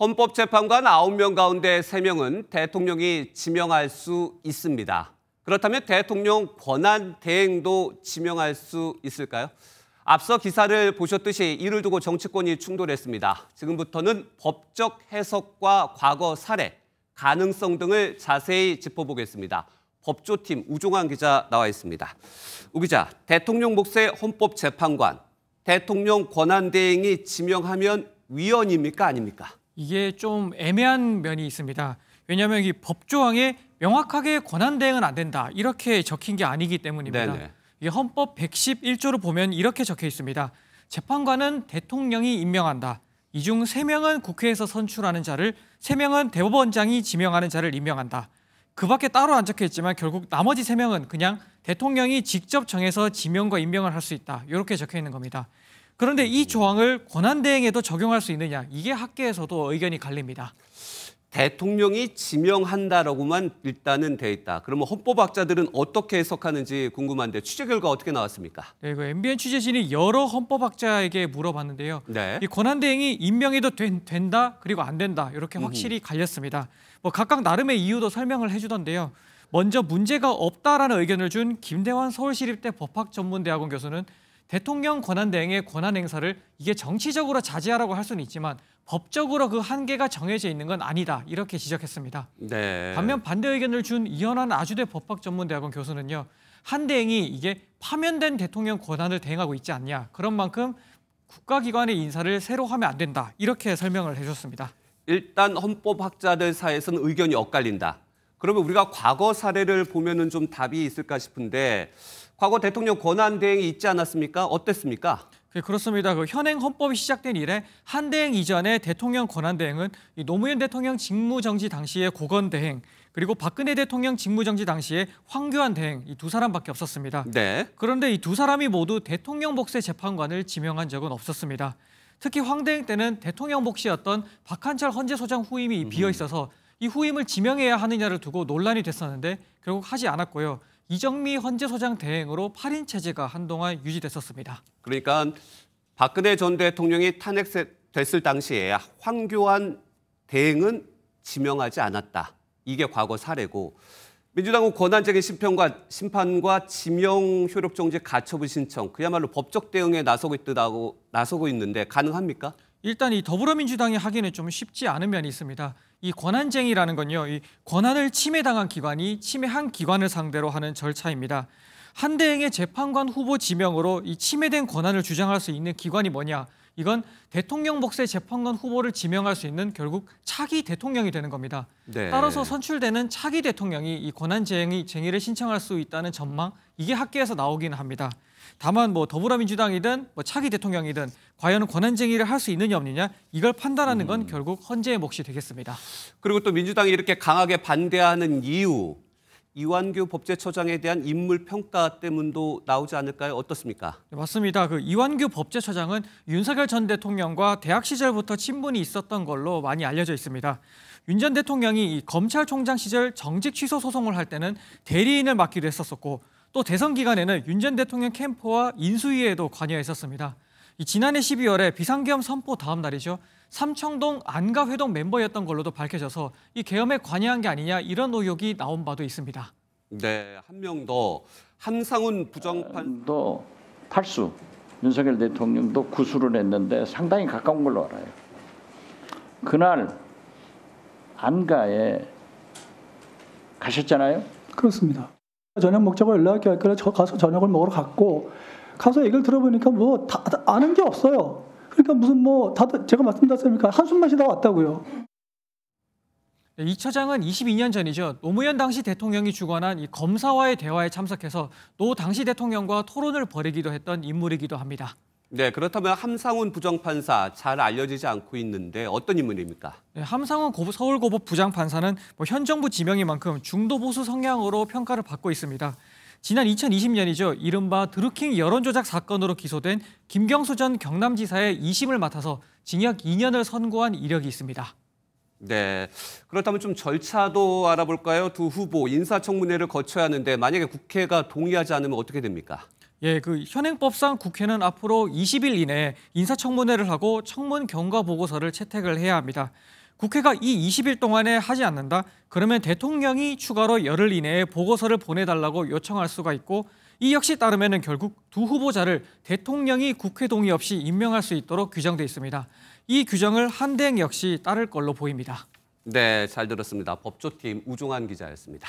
헌법재판관 9명 가운데 3명은 대통령이 지명할 수 있습니다. 그렇다면 대통령 권한 대행도 지명할 수 있을까요? 앞서 기사를 보셨듯이 이를 두고 정치권이 충돌했습니다. 지금부터는 법적 해석과 과거 사례, 가능성 등을 자세히 짚어보겠습니다. 법조팀 우종환 기자 나와 있습니다. 우 기자, 대통령 몫의 헌법재판관, 대통령 권한대행이 지명하면 위헌입니까 아닙니까? 이게 좀 애매한 면이 있습니다. 왜냐하면 이 법조항에 명확하게 권한대행은 안 된다 이렇게 적힌 게 아니기 때문입니다. 네네. 이 헌법 111조를 보면 이렇게 적혀 있습니다. 재판관은 대통령이 임명한다. 이 중 3명은 국회에서 선출하는 자를, 3명은 대법원장이 지명하는 자를 임명한다. 그 밖에 따로 안 적혀 있지만 결국 나머지 3명은 그냥 대통령이 직접 정해서 지명과 임명을 할 수 있다. 이렇게 적혀 있는 겁니다. 그런데 이 조항을 권한대행에도 적용할 수 있느냐, 이게 학계에서도 의견이 갈립니다. 대통령이 지명한다라고만 일단은 돼 있다. 그러면 헌법학자들은 어떻게 해석하는지 궁금한데 취재 결과 어떻게 나왔습니까? 네, 그 MBN 취재진이 여러 헌법학자에게 물어봤는데요. 네. 이 권한대행이 임명해도 된다, 그리고 안 된다 이렇게 확실히 갈렸습니다. 각각 나름의 이유도 설명을 해주던데요. 먼저 문제가 없다라는 의견을 준 김대환 서울시립대 법학전문대학원 교수는 대통령 권한대행의 권한 행사를 이게 정치적으로 자제하라고 할 수는 있지만 법적으로 그 한계가 정해져 있는 건 아니다 이렇게 지적했습니다. 네. 반면 반대 의견을 준 이현환 아주대 법학전문대학원 교수는요. 한 대행이 이게 파면된 대통령 권한을 대행하고 있지 않냐. 그런 만큼 국가기관의 인사를 새로 하면 안 된다. 이렇게 설명을 해줬습니다. 일단 헌법학자들 사이에서는 의견이 엇갈린다. 그러면 우리가 과거 사례를 보면은 좀 답이 있을까 싶은데 과거 대통령 권한 대행이 있지 않았습니까? 어땠습니까? 그렇습니다. 현행 헌법이 시작된 이래 한 대행 이전에 대통령 권한 대행은 노무현 대통령 직무정지 당시의 고건 대행, 그리고 박근혜 대통령 직무정지 당시에 황교안 대행, 이 두 사람밖에 없었습니다. 네. 그런데 이 두 사람이 모두 대통령 몫의 재판관을 지명한 적은 없었습니다. 특히 황 대행 때는 대통령 몫이었던 박한철 헌재소장 후임이 비어 있어서 이 후임을 지명해야 하느냐를 두고 논란이 됐었는데 결국 하지 않았고요. 이정미 헌재소장 대행으로 8인 체제가 한동안 유지됐었습니다. 그러니까 박근혜 전 대통령이 탄핵됐을 당시에 황교안 대행은 지명하지 않았다. 이게 과거 사례고 민주당은 권한쟁의 심판과 지명 효력 정지 가처분 신청 그야말로 법적 대응에 나서고 있는데 가능합니까? 일단 이 더불어민주당이 하기는 좀 쉽지 않은 면이 있습니다. 이 권한쟁의라는 건요, 이 권한을 침해당한 기관이 침해한 기관을 상대로 하는 절차입니다. 한 대행의 재판관 후보 지명으로 이 침해된 권한을 주장할 수 있는 기관이 뭐냐? 이건 대통령 몫의 재판관 후보를 지명할 수 있는 결국 차기 대통령이 되는 겁니다. 네. 따라서 선출되는 차기 대통령이 이 권한쟁의를 신청할 수 있다는 전망, 이게 학계에서 나오기는 합니다. 다만 더불어민주당이든 차기 대통령이든 과연 권한쟁의를 할 수 있느냐 없느냐 이걸 판단하는 건 결국 헌재의 몫이 되겠습니다. 그리고 또 민주당이 이렇게 강하게 반대하는 이유, 이완규 법제처장에 대한 인물 평가 때문도 나오지 않을까요? 어떻습니까? 네, 맞습니다. 이완규 법제처장은 윤석열 전 대통령과 대학 시절부터 친분이 있었던 걸로 많이 알려져 있습니다. 윤 전 대통령이 이 검찰총장 시절 정직 취소 소송을 할 때는 대리인을 맡기도 했었고 또 대선 기간에는 윤 전 대통령 캠프와 인수위에도 관여했었습니다. 지난해 12월에 비상계엄 선포 다음 날이죠. 삼청동 안가회동 멤버였던 걸로도 밝혀져서 이 계엄에 관여한 게 아니냐 이런 의혹이 나온 바도 있습니다. 네, 한 명 더 함상훈 부정판도 팔수 윤석열 대통령도 구수를 했는데 상당히 가까운 걸로 알아요. 그날 안가에 가셨잖아요. 그렇습니다. 저녁 먹자고 연락이 왔길래 저 가서 저녁을 먹으러 갔고 가서 얘기를 들어보니까 다 아는 게 없어요. 그러니까 무슨 다들 제가 말씀드렸습니까? 한숨만 쉬다 왔다고요. 네, 이 처장은 22년 전이죠. 노무현 당시 대통령이 주관한 이 검사와의 대화에 참석해서 또 당시 대통령과 토론을 벌이기도 했던 인물이기도 합니다. 네, 그렇다면 함상훈 부장판사 잘 알려지지 않고 있는데 어떤 인물입니까? 네, 함상훈 서울고법 부장판사는 현 정부 지명인 만큼 중도 보수 성향으로 평가를 받고 있습니다. 지난 2020년이죠. 이른바 드루킹 여론조작 사건으로 기소된 김경수 전 경남지사의 2심을 맡아서 징역 2년을 선고한 이력이 있습니다. 네, 그렇다면 좀 절차도 알아볼까요? 두 후보 인사청문회를 거쳐야 하는데 만약에 국회가 동의하지 않으면 어떻게 됩니까? 예, 현행법상 국회는 앞으로 20일 이내에 인사청문회를 하고 청문 경과 보고서를 채택을 해야 합니다. 국회가 이 20일 동안에 하지 않는다? 그러면 대통령이 추가로 열흘 이내에 보고서를 보내달라고 요청할 수가 있고 이 역시 따르면 결국 두 후보자를 대통령이 국회 동의 없이 임명할 수 있도록 규정돼 있습니다. 이 규정을 한대행 역시 따를 걸로 보입니다. 네, 잘 들었습니다. 법조팀 우종한 기자였습니다.